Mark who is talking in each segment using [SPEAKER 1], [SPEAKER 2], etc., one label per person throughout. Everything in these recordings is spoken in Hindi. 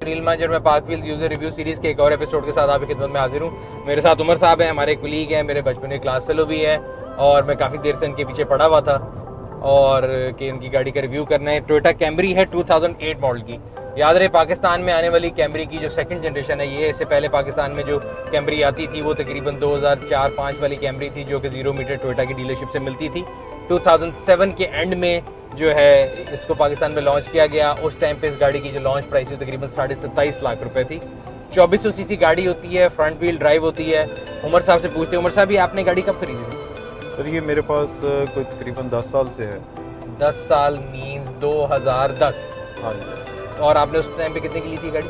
[SPEAKER 1] सुनील मांजर, मैं park wheels user review series के एक और एपिसोड के साथ आपकी खिदमत में हाजिर हूँ। मेरे साथ उमर साहब हैं, हमारे कुलीग हैं, मेरे बचपन के क्लास फेलो भी हैं और मैं काफ़ी देर से इनके पीछे पड़ा हुआ था और कि इनकी गाड़ी का रिव्यू करना है। टोयोटा कैमरी है 2008 मॉडल की। याद रहे पाकिस्तान में आने वाली कैमरी की जो सेकंड जनरेशन है ये, इससे पहले पाकिस्तान में जो कैमरी आती थी वो तकरीबन 2004-05 वाली कैमरी थी जो कि 0 मीटर टोयोटा की डीलरशिप से मिलती थी। 2007 के एंड में जो है इसको पाकिस्तान में लॉन्च किया गया। उस टाइम पे इस गाड़ी की जो लॉन्च प्राइस है तकरीबन 27.5 लाख रुपए थी। 2400 सीसी गाड़ी होती है, फ्रंट व्हील ड्राइव होती है। उमर साहब से पूछते हैं, उमर साहब ये आपने गाड़ी कब खरीदी थी?
[SPEAKER 2] सर ये मेरे पास कोई तकरीबन 10 साल से है।
[SPEAKER 1] 10 साल मीन्स 2010।
[SPEAKER 2] हाँ जी।
[SPEAKER 1] और आपने उस टाइम पे कितने की ली थी गाड़ी?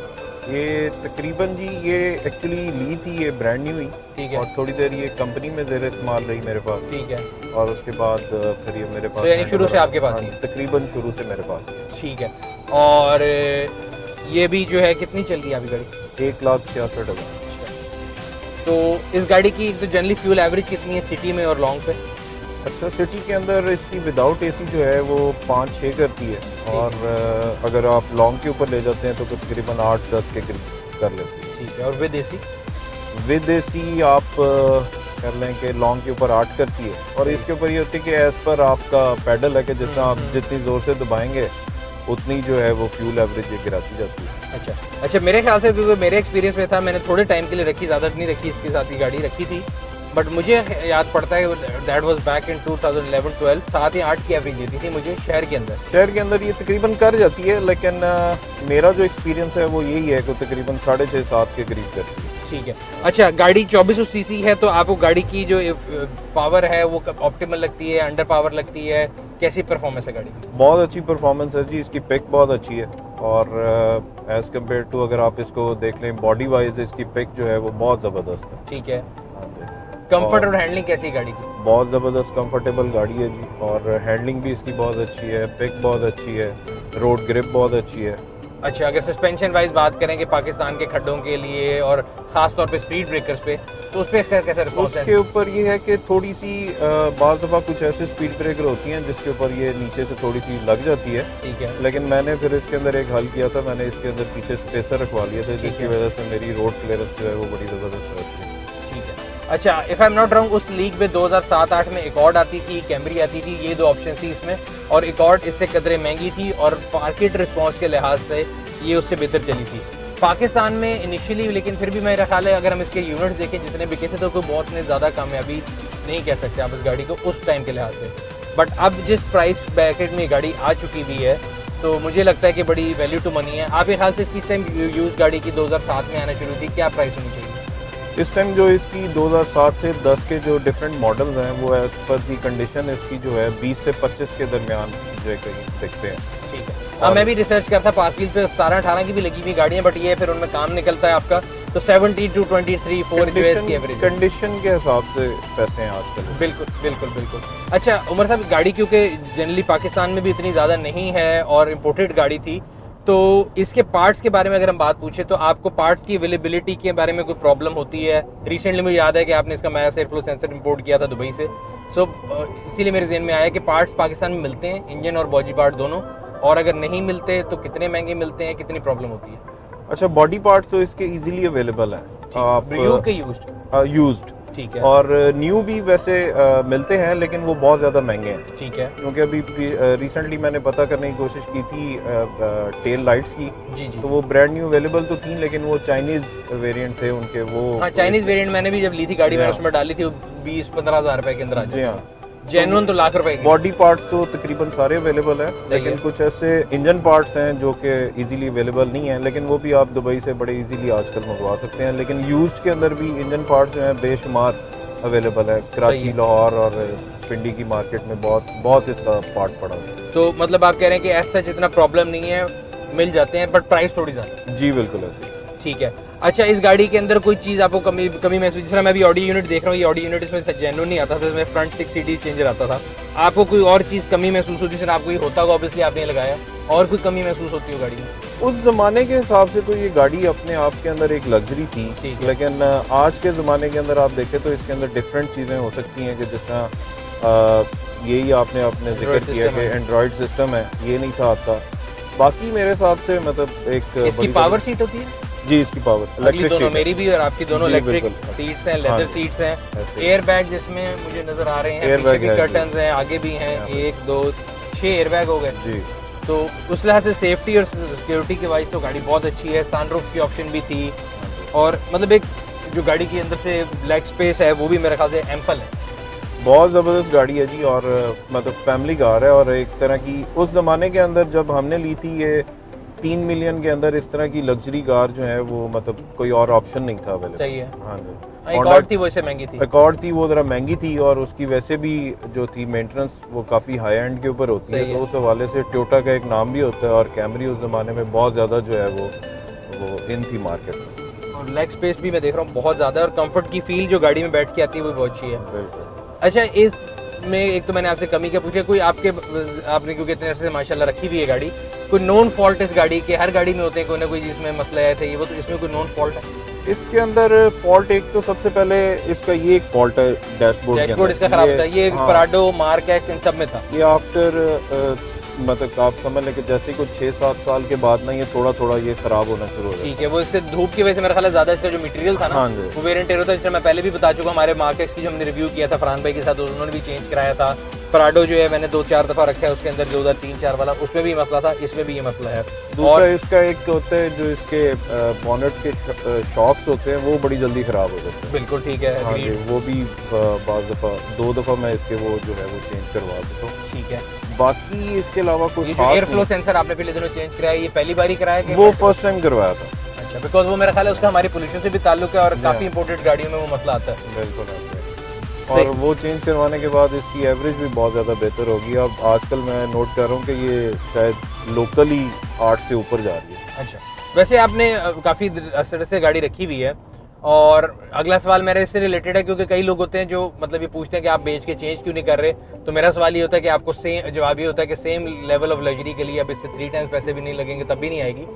[SPEAKER 2] ये तकरीबन जी ये एक्चुअली ली थी, ये ब्रांड न्यू ही।
[SPEAKER 1] ठीक है।
[SPEAKER 2] और थोड़ी देर ये कंपनी में ज़ेर इस्तेमाल रही मेरे पास।
[SPEAKER 1] ठीक है।
[SPEAKER 2] और उसके बाद फिर ये मेरे पास।
[SPEAKER 1] तो यानी शुरू से आपके पास
[SPEAKER 2] हाँ,
[SPEAKER 1] ही?
[SPEAKER 2] तकरीबन शुरू से मेरे पास ही है।
[SPEAKER 1] ठीक है। और ये भी जो है कितनी चल रही है अभी गाड़ी?
[SPEAKER 2] 1,66,000।
[SPEAKER 1] तो इस गाड़ी की तो जनरली फ्यूल एवरेज कितनी है सिटी में और लॉन्ग पे?
[SPEAKER 2] अच्छा, सिटी के अंदर इसकी विदाउट एसी जो है वो 5-6 करती है और अगर आप लॉन्ग के ऊपर ले जाते हैं तो तकरीबन 8-10 के करीब कर लेती है।
[SPEAKER 1] ठीक है। और विद एसी?
[SPEAKER 2] विद एसी आप कर लें कि लॉन्ग के ऊपर 8 करती है। और इसके ऊपर ये होती है कि एज पर आपका पैडल है कि जितना आप जितनी ज़ोर से दबाएंगे उतनी जो है वो फ्यूल एवरेज ये गिराती जाती है।
[SPEAKER 1] अच्छा, मेरे ख्याल से क्योंकि मेरे एक्सपीरियंस में था, मैंने थोड़े टाइम के लिए रखी, ज़्यादा नहीं रखी, इसके साथ ही गाड़ी रखी थी, बट मुझे याद पड़ता है दैट वाज बैक इन 2011-12 7 या 8 की एवरेज देती थी मुझे शहर के अंदर।
[SPEAKER 2] शहर के अंदर ये तकरीबन कर जाती है, लेकिन मेरा जो एक्सपीरियंस है वो यही है कि तकरीबन 6.5-7 के करीब करती है।
[SPEAKER 1] ठीक है। अच्छा, गाड़ी 2400 सीसी है तो आपको गाड़ी की जो पावर है वो ऑप्टिमल लगती है, अंडर पावर लगती है, कैसी परफॉर्मेंस है गाड़ी की?
[SPEAKER 2] बहुत अच्छी परफॉर्मेंस है जी, इसकी पिक बहुत अच्छी है और एज़ कम्पेयर टू अगर आप इसको देख लें बॉडी वाइज इसकी पिक जो है वो बहुत ज़बरदस्त है।
[SPEAKER 1] ठीक है।
[SPEAKER 2] हाँ जी।
[SPEAKER 1] कंफर्ट और हैंडलिंग कैसी है गाड़ी की?
[SPEAKER 2] बहुत ज़बरदस्त कंफर्टेबल गाड़ी है जी, और हैंडलिंग भी इसकी बहुत अच्छी है, पिक बहुत अच्छी है, रोड ग्रिप बहुत अच्छी है।
[SPEAKER 1] अच्छा, अगर सस्पेंशन वाइज बात करें कि पाकिस्तान के खड्डों के लिए और ख़ास तौर पे स्पीड ब्रेकर्स पे, तो उस पर इसका कैसा रिस्पॉन्स है?
[SPEAKER 2] उसके ऊपर ये है कि थोड़ी सी बाज़ दफ़ा कुछ ऐसे स्पीड ब्रेकर होती हैं जिसके ऊपर ये नीचे से थोड़ी सी लग जाती है।
[SPEAKER 1] ठीक है।
[SPEAKER 2] लेकिन मैंने फिर इसके अंदर एक हल किया था, मैंने इसके अंदर पीछे स्पेसर रखवा लिए थे जिसकी वजह से मेरी रोड क्लियरेंस जो है वो बड़ी ज़बरदस्त रहती है।
[SPEAKER 1] ठीक है। अच्छा, if I am not wrong उस लीग में 2007-8 में एकॉर्ड आती थी, कैमरी आती थी, ये दो ऑप्शन थी इसमें, और एकॉर्ड इससे कदरे महंगी थी और मार्केट रिस्पॉन्स के लिहाज से ये उससे बेहतर चली थी पाकिस्तान में इनिशियली। लेकिन फिर भी मेरा ख्याल है अगर हम इसके यूनिट्स देखें जितने बिके थे तो कोई बहुत ज़्यादा कामयाबी नहीं कह सकते आप इस गाड़ी को उस टाइम के लिहाज से। बट अब जिस प्राइस ब्रैकेट में गाड़ी आ चुकी हुई है तो मुझे लगता है कि बड़ी वैल्यू टू मनी है। आपके ख्याल से इसकी इस टाइम यूज़ गाड़ी की 2007 में आना शुरू थी, क्या प्राइस होनी चाहिए
[SPEAKER 2] इस टाइम? जो इसकी 2007 से 10 के जो डिफरेंट मॉडल्स हैं वो एज पर दी कंडीशन इसकी जो है 20 से 25 के दरमियान जो है कहीं देखते हैं।
[SPEAKER 1] ठीक है। हाँ, मैं भी रिसर्च करता पार्किंग पे 17-18 की भी लगी हुई गाड़ियाँ, बट ये फिर उनमें काम निकलता है आपका, तो 70 to 23-4 जो है इसकी एवरेज
[SPEAKER 2] कंडीशन के हिसाब से पैसे हैं आजकल।
[SPEAKER 1] बिल्कुल बिल्कुल बिल्कुल। अच्छा उमर साहब, गाड़ी क्योंकि जनरली पाकिस्तान में भी इतनी ज़्यादा नहीं है और इम्पोर्टेड गाड़ी थी, तो इसके पार्ट्स के बारे में अगर हम बात पूछें तो आपको पार्ट्स की अवेलेबिलिटी के बारे में कोई प्रॉब्लम होती है? रिसेंटली मुझे याद है कि आपने इसका माया एयर फ्लो सेंसर इंपोर्ट किया था दुबई से, सो इसीलिए मेरे जहन में आया कि पार्ट्स पाकिस्तान में मिलते हैं, इंजन और बॉडी पार्ट दोनों, और अगर नहीं मिलते तो कितने महंगे मिलते हैं, कितनी प्रॉब्लम होती है?
[SPEAKER 2] अच्छा, बॉडी पार्ट्स तो इसके इजीली अवेलेबल हैं आप
[SPEAKER 1] न्यू के यूज्ड? ठीक है।
[SPEAKER 2] और न्यू भी वैसे मिलते हैं लेकिन वो बहुत ज़्यादा महंगे हैं।
[SPEAKER 1] ठीक है।
[SPEAKER 2] क्योंकि अभी रिसेंटली मैंने पता करने की कोशिश की थी टेल लाइट्स की।
[SPEAKER 1] जी जी।
[SPEAKER 2] तो वो ब्रांड न्यू अवेलेबल तो थी लेकिन वो चाइनीज़ वेरिएंट थे उनके। वो
[SPEAKER 1] हाँ, चाइनीज़ वेरिएंट मैंने भी जब ली थी गाड़ी में उसमें डाली थी, 20-15 हज़ार रुपए के अंदर आ
[SPEAKER 2] जी हाँ,
[SPEAKER 1] जेन्युइन तो लाख रुपए की।
[SPEAKER 2] बॉडी पार्ट्स तो तकरीबन सारे अवेलेबल हैं, लेकिन कुछ ऐसे इंजन पार्ट्स हैं जो कि इजीली अवेलेबल नहीं हैं, लेकिन वो भी आप दुबई से बड़े इजीली आजकल मंगवा सकते हैं। लेकिन यूज्ड के अंदर भी इंजन पार्ट्स जो हैं बेशुमार अवेलेबल है। कराची, लाहौर और पिंडी की मार्केट में बहुत इसका पार्ट पड़ा है।
[SPEAKER 1] तो मतलब आप कह रहे हैं कि ऐसा इतना प्रॉब्लम नहीं है, मिल जाते हैं, बट प्राइस थोड़ी ज़्यादा?
[SPEAKER 2] जी बिल्कुल ऐसे।
[SPEAKER 1] ठीक है। अच्छा, इस गाड़ी के अंदर कोई चीज़ आपको कमी महसूस? जिस तरह मैं अभी ऑडी यूनिट देख रहा हूँ, ये ऑडी यूनिट इसमें जेन्युइन नहीं आता था, इसमें फ्रंट 6 सीटी चेंजर आता था। आपको कोई और चीज़ कमी महसूस होती है? जिस आपको ये होता होगा, ऑब्वियसली आपने लगाया, और कोई कमी महसूस होती हो गाड़ी में?
[SPEAKER 2] उस ज़माने के हिसाब से तो ये गाड़ी अपने आप के अंदर एक लग्जरी थी, लेकिन आज के ज़माने के अंदर आप देखें तो इसके अंदर डिफरेंट चीज़ें हो सकती हैं कि जिस तरह यही आपने जिक्र किया कि एंड्रॉयड सिस्टम है, ये नहीं था आता। बाकी मेरे हिसाब से मतलब एक
[SPEAKER 1] इसकी
[SPEAKER 2] बड़ी
[SPEAKER 1] पावर सीट होती है?
[SPEAKER 2] जी, इसकी पावर
[SPEAKER 1] अगली
[SPEAKER 2] इलेक्ट्रिक
[SPEAKER 1] दोनों
[SPEAKER 2] सीट
[SPEAKER 1] मेरी भी और आपकी दोनों
[SPEAKER 2] जी,
[SPEAKER 1] इलेक्ट्रिक
[SPEAKER 2] बिल्कुल।
[SPEAKER 1] सीट्स हैं,
[SPEAKER 2] हाँ
[SPEAKER 1] लेदर
[SPEAKER 2] जी,
[SPEAKER 1] सीट्स हैं,
[SPEAKER 2] ऐसे।
[SPEAKER 1] एयर बैग जिसमें मुझे नजर आ रहे हैं,
[SPEAKER 2] एयर
[SPEAKER 1] पीछे
[SPEAKER 2] बैग
[SPEAKER 1] भी
[SPEAKER 2] है
[SPEAKER 1] कर्टन्स हैं, आगे भी हैं,
[SPEAKER 2] यहाँ पे।
[SPEAKER 1] 1 2 6 एयर बैग हो गए।
[SPEAKER 2] जी,
[SPEAKER 1] तो उस लिहाज से सेफ्टी और सिक्योरिटी के वाइज तो गाड़ी बहुत अच्छी है। सनरूफ की ऑप्शन भी थी और मतलब एक जो गाड़ी के अंदर से लेग स्पेस है वो भी मेरे ख्याल से एम्पल है।
[SPEAKER 2] बहुत ज़बरदस्त गाड़ी है जी। और मतलब फैमिली कार है और एक तरह की उस ज़माने के अंदर जब हमने ली थी ये 3 मिलियन के अंदर इस तरह की लग्जरी कार जो है वो मतलब कोई और ऑप्शन नहीं था अवेलेबल।
[SPEAKER 1] सही है।
[SPEAKER 2] हाँ जी।
[SPEAKER 1] एक और थी वो इससे महंगी थी।
[SPEAKER 2] अकॉर्ड थी, वो ज़रा महंगी थी और उसकी वैसे भी जो थी मेंटेनेंस वो काफ़ी हाई एंड के ऊपर होती है,
[SPEAKER 1] सही
[SPEAKER 2] तो
[SPEAKER 1] है।
[SPEAKER 2] उस हवाले से टोयोटा का एक नाम भी होता है और कैमरी उस ज़माने में बहुत ज़्यादा जो है वो इन थी मार्केट में।
[SPEAKER 1] और लेग स्पेस भी मैं देख रहा हूँ बहुत ज़्यादा है और कंफर्ट की फील जो गाड़ी में बैठ के आती है वो बहुत अच्छी है।
[SPEAKER 2] बिल्कुल।
[SPEAKER 1] अच्छा, इसमें एक तो मैंने आपसे कमी क्या पूछा, कोई आपने क्योंकि इतने अरसे से माशाल्लाह रखी हुई है गाड़ी, कोई नॉन फॉल्ट इस गाड़ी के? हर गाड़ी में होते हैं कोई ना कोई जिसमें मसला आया था, ये वो तो इसमें कोई नॉन फॉल्ट है?
[SPEAKER 2] इसके अंदर फॉल्ट एक तो सबसे पहले इसका ये एक फॉल्ट है डैशबोर्ड के
[SPEAKER 1] डैशबोर्ड
[SPEAKER 2] अंदर।
[SPEAKER 1] इसका खराब था, ये
[SPEAKER 2] हाँ,
[SPEAKER 1] पराडो मार्क एक्स इन सब में था।
[SPEAKER 2] ये आफ्टर मतलब आप समझ लें कि जैसे कुछ 6-7 साल के बाद ना ये थोड़ा थोड़ा ये खराब होना शुरू हो गया।
[SPEAKER 1] ठीक है, वो इससे धूप की वजह से मेरा ख्याल है ज्यादा इसका जो मटेरियल था ना
[SPEAKER 2] हाँ जी।
[SPEAKER 1] वो वेरिएंट एयर होता है, जिसमें मैं पहले भी बता चुका हूँ। हमारे मार्केट्स की जो हमने रिव्यू किया था फरहान भाई के साथ, उन्होंने भी चेंज कराया था। पराडो जो है मैंने 2-4 दफा रखा है, उसके अंदर 2003-4 वाला, उसमें भी ये मसला था, इसमें भी ये मसला है।
[SPEAKER 2] दूसरा इसका एक होता है जो इसके बॉनेट के शॉक्स होते हैं वो बड़ी जल्दी खराब हो जाते हैं।
[SPEAKER 1] बिल्कुल ठीक है,
[SPEAKER 2] हाँ जी,
[SPEAKER 1] agreed।
[SPEAKER 2] वो भी बाज़ दफ़ा 2 दफ़ा मैं इसके वो जो है वो चेंज करवा देता हूँ।
[SPEAKER 1] ठीक है।
[SPEAKER 2] बाकी इसके अलावा
[SPEAKER 1] ये
[SPEAKER 2] कोई
[SPEAKER 1] जो
[SPEAKER 2] खास
[SPEAKER 1] एयर फ्लो सेंसर आपने पिछले दिनों चेंज कराया, ये पहली बार ही कराया कि
[SPEAKER 2] वो फर्स्ट टाइम करवाया था।
[SPEAKER 1] अच्छा, बिकॉज वो मेरा ख्याल है उसका हमारी पोल्यूशन से भी ताल्लुक है और काफी इंपोर्टेड गाड़ियों में वो मसला आता है।
[SPEAKER 2] बिल्कुल ऐसे। और वो चेंज करवाने के बाद इसकी एवरेज भी बहुत ज़्यादा बेहतर होगी। अब आजकल मैं नोट कर रहा हूँ कि ये शायद लोकली 8 से ऊपर जा रही है।
[SPEAKER 1] अच्छा, वैसे आपने काफ़ी अरसे से गाड़ी रखी हुई है और अगला सवाल मेरा इससे रिलेटेड है, क्योंकि कई लोग होते हैं जो मतलब ये पूछते हैं कि आप बेच के चेंज क्यों नहीं कर रहे। तो मेरा सवाल ये होता है कि आपको सेम जवाब ये होता है कि सेम लेवल ऑफ लग्जरी के लिए अब इससे 3 टाइम्स पैसे भी नहीं लगेंगे तब भी नहीं आएगी।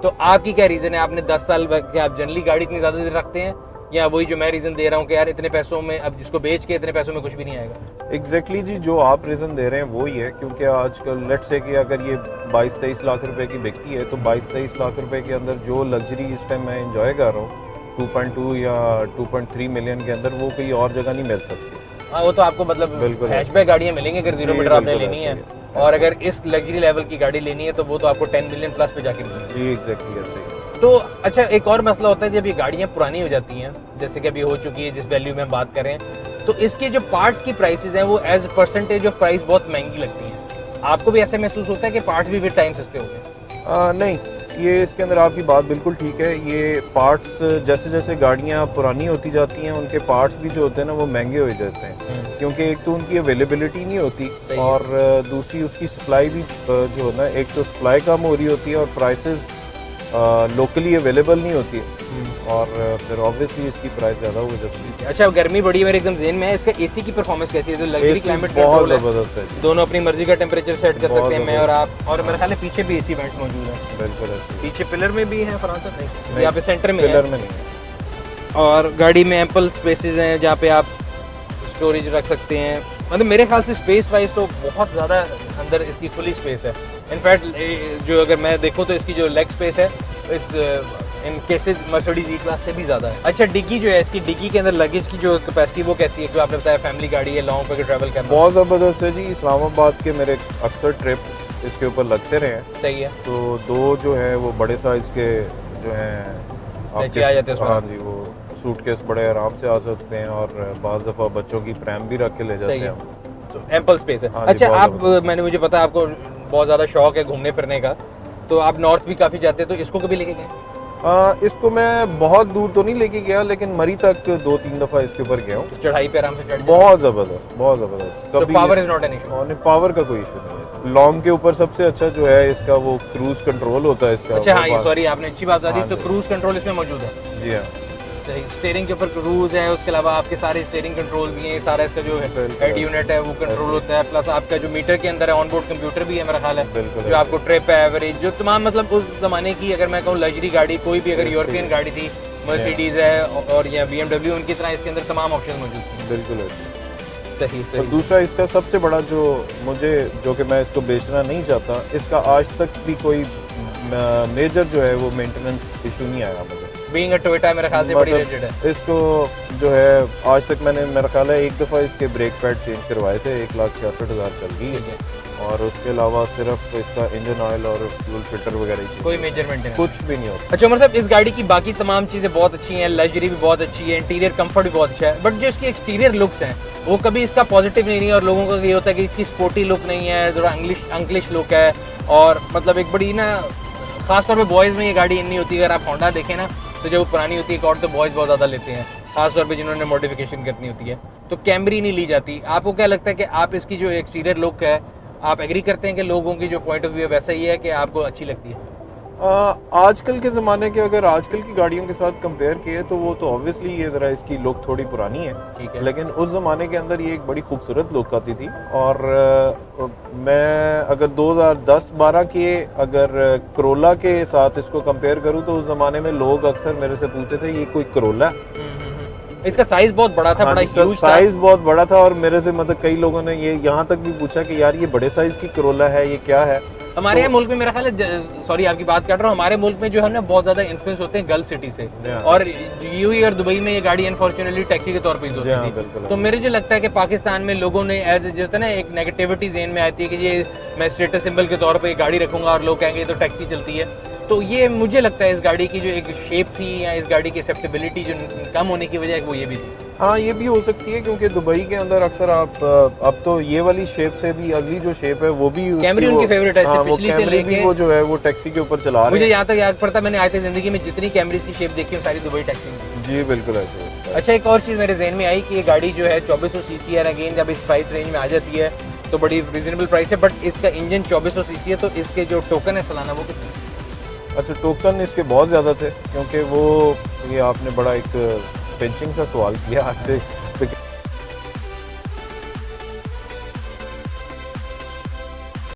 [SPEAKER 1] तो आपकी क्या रीज़न है? आपने 10 साल के आप जनरली गाड़ी इतनी ज़्यादा देर रखते हैं, या वही जो मैं रीज़न दे रहा हूँ कि यार इतने पैसों में अब जिसको बेच के इतने पैसों में कुछ भी नहीं आएगा?
[SPEAKER 2] एग्जैक्टली जी, जो आप रीज़न दे रहे हैं वो ही है, क्योंकि आजकल लेट्स से कि अगर ये 22-23 लाख रुपए की बिकती है तो 22-23 लाख रुपए के अंदर जो लग्जरी इस टाइम मैं एंजॉय कर रहा हूँ 2.2 या 2.3 मिलियन के अंदर, वो कहीं और जगह नहीं मिल सकती।
[SPEAKER 1] हाँ, वो तो आपको मतलब
[SPEAKER 2] बिल्कुल
[SPEAKER 1] हैचबैक गाड़ियाँ मिलेंगी अगर 0
[SPEAKER 2] जी,
[SPEAKER 1] मीटर आपने
[SPEAKER 2] बिल्कुल
[SPEAKER 1] लेनी है,
[SPEAKER 2] ऐसे ही
[SPEAKER 1] और अगर इस लग्जरी लेवल की गाड़ी लेनी है तो वो तो आपको 10 मिलियन प्लस पे जाके मिलेगी।
[SPEAKER 2] जी एग्जैक्टली ऐसे ही।
[SPEAKER 1] तो अच्छा, एक और मसला होता है जब ये गाड़ियाँ पुरानी हो जाती हैं, जैसे कि अभी हो चुकी है जिस वैल्यू में हम बात करें, तो इसके जो पार्ट्स की प्राइसेस हैं वो एज परसेंटेज ऑफ प्राइस बहुत महंगी लगती हैं। आपको भी ऐसे महसूस होता है कि पार्ट्स भी विद टाइम सस्ते हो गए?
[SPEAKER 2] नहीं, ये इसके अंदर आपकी बात बिल्कुल ठीक है। ये पार्ट्स जैसे जैसे गाड़ियाँ पुरानी होती जाती हैं उनके पार्ट्स भी जो होते हैं ना वो महंगे हो जाते हैं, क्योंकि एक तो उनकी अवेलेबिलिटी नहीं होती और दूसरी उसकी सप्लाई भी जो है ना, एक तो सप्लाई कम हो रही होती है और प्राइसेस लोकली अवेलेबल नहीं होती है और फिर ऑब्वियसली इसकी प्राइस ज़्यादा हो जाती है।
[SPEAKER 1] अच्छा, गर्मी बड़ी मेरे एकदम जेहन में है, इसका एसी की परफॉर्मेंस कैसी है? जो लग्जरी
[SPEAKER 2] AC
[SPEAKER 1] क्लाइमेट
[SPEAKER 2] बहुत
[SPEAKER 1] कंट्रोल है,
[SPEAKER 2] ज़बरदस्त है जी।
[SPEAKER 1] दोनों अपनी मर्जी का टेम्परेचर सेट कर
[SPEAKER 2] बहुत
[SPEAKER 1] सकते हैं, मैं और आप। और मेरे
[SPEAKER 2] हाँ।
[SPEAKER 1] ख्याल है पीछे भी एसी वेंट मौजूद है।
[SPEAKER 2] बिल्कुल ऐसे ही।
[SPEAKER 1] पीछे पिलर में भी है फरहान साहब? नहीं,
[SPEAKER 2] नहीं,
[SPEAKER 1] यहाँ पे सेंटर में
[SPEAKER 2] पिलर
[SPEAKER 1] है।
[SPEAKER 2] में नहीं है।
[SPEAKER 1] और गाड़ी में एम्पल स्पेसेस हैं जहाँ पे आप स्टोरेज रख सकते हैं। मतलब मेरे ख्याल से स्पेस वाइज तो बहुत ज़्यादा अंदर इसकी खुली स्पेस है। इनफैक्ट जो अगर मैं देखूँ तो इसकी जो लेग स्पेस है इस इन केसेस मर्सिडीज ई क्लास से भी ज़्यादा है। अच्छा, डिग्गी जो है, इसकी डिग्गी के अंदर लगेज की जो कैपेसिटी वो कैसी है? जो आपने बताया फैमिली गाड़ी है, लॉन्ग पे ट्रैवल करना।
[SPEAKER 2] बहुत ज़बरदस्त है जी। इस्लामाबाद के मेरे अक्सर ट्रिप इसके ऊपर लगते रहे हैं,
[SPEAKER 1] सही है।
[SPEAKER 2] तो 2 जो है वो बड़े साइज़ के जो हैं
[SPEAKER 1] नीचे आ जाते हैं उसमें।
[SPEAKER 2] हाँ जी, वो सूटकेस बड़े आराम से आ सकते हैं और बाज़ दफ़ा बच्चों की प्रैम भी रख के ले जाते
[SPEAKER 1] सही
[SPEAKER 2] हैं
[SPEAKER 1] है।
[SPEAKER 2] हम।
[SPEAKER 1] तो एम्पल स्पेस है।
[SPEAKER 2] हाँ जी,
[SPEAKER 1] अच्छा,
[SPEAKER 2] बहुत
[SPEAKER 1] आप
[SPEAKER 2] ज़बरदस्त।
[SPEAKER 1] मैंने मुझे पता है आपको बहुत ज़्यादा शौक है घूमने फिरने का, तो आप नॉर्थ भी काफ़ी जाते हैं, तो इसको कभी लेके गए?
[SPEAKER 2] इसको मैं बहुत दूर तो नहीं लेके गया, लेकिन मरी तक 2-3 दफ़ा इसके ऊपर गया हूँ।
[SPEAKER 1] तो चढ़ाई पे आराम से चढ़ जाते
[SPEAKER 2] बहुत ज़बरदस्त, बहुत ज़बरदस्त।
[SPEAKER 1] हैं? तो power is not an issue?
[SPEAKER 2] और पावर का कोई इशू नहीं है। लॉन्ग के ऊपर सबसे अच्छा जो है इसका वो क्रूज कंट्रोल होता है इसका।
[SPEAKER 1] अच्छा,
[SPEAKER 2] वो
[SPEAKER 1] हाँ, ये
[SPEAKER 2] बात-
[SPEAKER 1] सॉरी आपने अच्छी बात बता दी।
[SPEAKER 2] हाँ
[SPEAKER 1] तो
[SPEAKER 2] जी।
[SPEAKER 1] क्रूज कंट्रोल इसमें मौजूद है?
[SPEAKER 2] जी हाँ।
[SPEAKER 1] सही। स्टीयरिंग के ऊपर क्रूज है, उसके अलावा आपके सारे स्टीयरिंग कंट्रोल भी हैं, सारा इसका जो है
[SPEAKER 2] बिल्कुल।
[SPEAKER 1] हेड यूनिट है वो कंट्रोल होता है, प्लस आपका जो मीटर के अंदर है ऑनबोर्ड कंप्यूटर भी है मेरा ख्याल है,
[SPEAKER 2] बिल्कुल
[SPEAKER 1] जो आपको ट्रिप एवरेज जो तमाम मतलब उस जमाने की अगर मैं कहूँ लग्जरी गाड़ी कोई भी अगर
[SPEAKER 2] बिल्कुल।
[SPEAKER 1] यूरोपियन गाड़ी थी, मर्सिडीज है और या BMW, उनकी तरह इसके अंदर तमाम ऑप्शन मौजूद थे।
[SPEAKER 2] बिल्कुल ऐसे।
[SPEAKER 1] सही
[SPEAKER 2] और
[SPEAKER 1] सही।
[SPEAKER 2] दूसरा इसका सबसे बड़ा जो मुझे, जो कि मैं इसको बेचना नहीं चाहता, इसका आज तक भी कोई मेजर जो है वो मेंटेनेंस इशू नहीं आया मुझे।
[SPEAKER 1] बीइंग अ टोयोटा मेरे ख्याल से बड़ी
[SPEAKER 2] मतलब
[SPEAKER 1] रेटेड है।
[SPEAKER 2] इसको जो है आज तक मैंने, मेरा ख्याल है एक दफ़ा इसके ब्रेक पैड चेंज करवाए थे, 1,66,000 चल गई
[SPEAKER 1] ठीक
[SPEAKER 2] है।
[SPEAKER 1] है,
[SPEAKER 2] और उसके अलावा सिर्फ इसका इंजन ऑयल और फ्यूल फिल्टर वगैरह ही
[SPEAKER 1] कोई मेजर मेंटेनेंस
[SPEAKER 2] कुछ भी नहीं होता।
[SPEAKER 1] अच्छा उमर साहब, इस गाड़ी की बाकी तमाम चीज़ें बहुत अच्छी हैं, लग्जरी भी बहुत अच्छी है, इंटीरियर कंफर्ट भी बहुत अच्छा है, बट जो इसकी एक्सटीरियर लुक्स हैं वो कभी इसका पॉजिटिव नहीं है, और लोगों को ये होता है कि इसकी स्पोर्टी लुक नहीं है, थोड़ा अंग्लिश लुक है, और मतलब एक बड़ी ना, खासतौर पे बॉयज़ में ये गाड़ी इतनी होती है। अगर आप होंडा देखें ना, तो जब वो पुरानी होती है कॉर्ड, तो बॉयज़ बहुत ज़्यादा लेते हैं, खासतौर पे जिन्होंने मॉडिफिकेशन करनी होती है, तो कैमरी नहीं ली जाती। आपको क्या लगता है कि आप इसकी जो एक्सटीरियर लुक है, आप एग्री करते हैं कि लोगों की जो पॉइंट ऑफ व्यू है वैसा ही है कि आपको अच्छी लगती है?
[SPEAKER 2] आजकल के ज़माने के, अगर आजकल की गाड़ियों के साथ कंपेयर किए तो वो तो ऑब्वियसली ये ज़रा इसकी लुक थोड़ी पुरानी है,
[SPEAKER 1] ठीक है।
[SPEAKER 2] लेकिन उस ज़माने के अंदर ये एक बड़ी खूबसूरत लुक आती थी। और मैं अगर 2010-12 के अगर करोला के साथ इसको कंपेयर करूँ तो उस ज़माने में लोग अक्सर मेरे से पूछते थे ये कोई करोला है?
[SPEAKER 1] इसका साइज बहुत बड़ा था, बड़ा ह्यूज था।
[SPEAKER 2] साइज बहुत बड़ा था, और मेरे से मतलब कई लोगों ने ये यहाँ तक भी पूछा कि यार ये बड़े साइज की करोला है, ये क्या है?
[SPEAKER 1] हमारे यहाँ मुल्क में मेरा ख्याल है, सॉरी आपकी बात कर रहा हूँ, हमारे मुल्क में जो है ना बहुत ज्यादा इन्फ्लुएंस होते हैं गल्फ सिटी से, और यूएई और दुबई में ये गाड़ी अनफॉर्चुनेटली टैक्सी के तौर पर यूज होती थी। तो मेरे जो लगता है कि पाकिस्तान में लोगों ने एज जो होता है ना, एक नेगेटिविटी ज़हन में आती है कि ये मैं स्टेटस सिंबल के तौर पर गाड़ी रखूंगा और लोग कहेंगे तो टैक्सी चलती है। तो ये मुझे लगता है इस गाड़ी की जो एक शेप थी या इस गाड़ी की एक्सेप्टेबिलिटी जो कम होने की वजह है वो ये भी थी।
[SPEAKER 2] हाँ, ये भी हो सकती है, क्योंकि दुबई के अंदर अक्सर आप अब तो ये वाली शेप से भी अगली जो शेप है वो भी
[SPEAKER 1] कैमरी उनकी फेवरेट है,
[SPEAKER 2] हाँ,
[SPEAKER 1] पिछली से लेके
[SPEAKER 2] वो जो है वो टैक्सी के ऊपर चला रहे
[SPEAKER 1] मुझे
[SPEAKER 2] हैं।
[SPEAKER 1] यहाँ तक याद पड़ता, मैंने आज तक जिंदगी में जितनी कैमरीज की शेप देखी है सारी दुबई टैक्सी में।
[SPEAKER 2] जी बिल्कुल ऐसे है।
[SPEAKER 1] अच्छा, एक और चीज़ मेरे जहन में आई कि ये गाड़ी जो है 2400 सीसी है, अगेन जब इस प्राइस रेंज में आ जाती है तो बड़ी रीजनेबल प्राइस है, बट इसका इंजन 2400 सीसी है, तो इसके जो टोकन है सालाना वो कितने?
[SPEAKER 2] अच्छा, टोकन इसके बहुत ज़्यादा थे, क्योंकि वो, ये आपने बड़ा एक पिंचिंग सा सवाल किया आज से।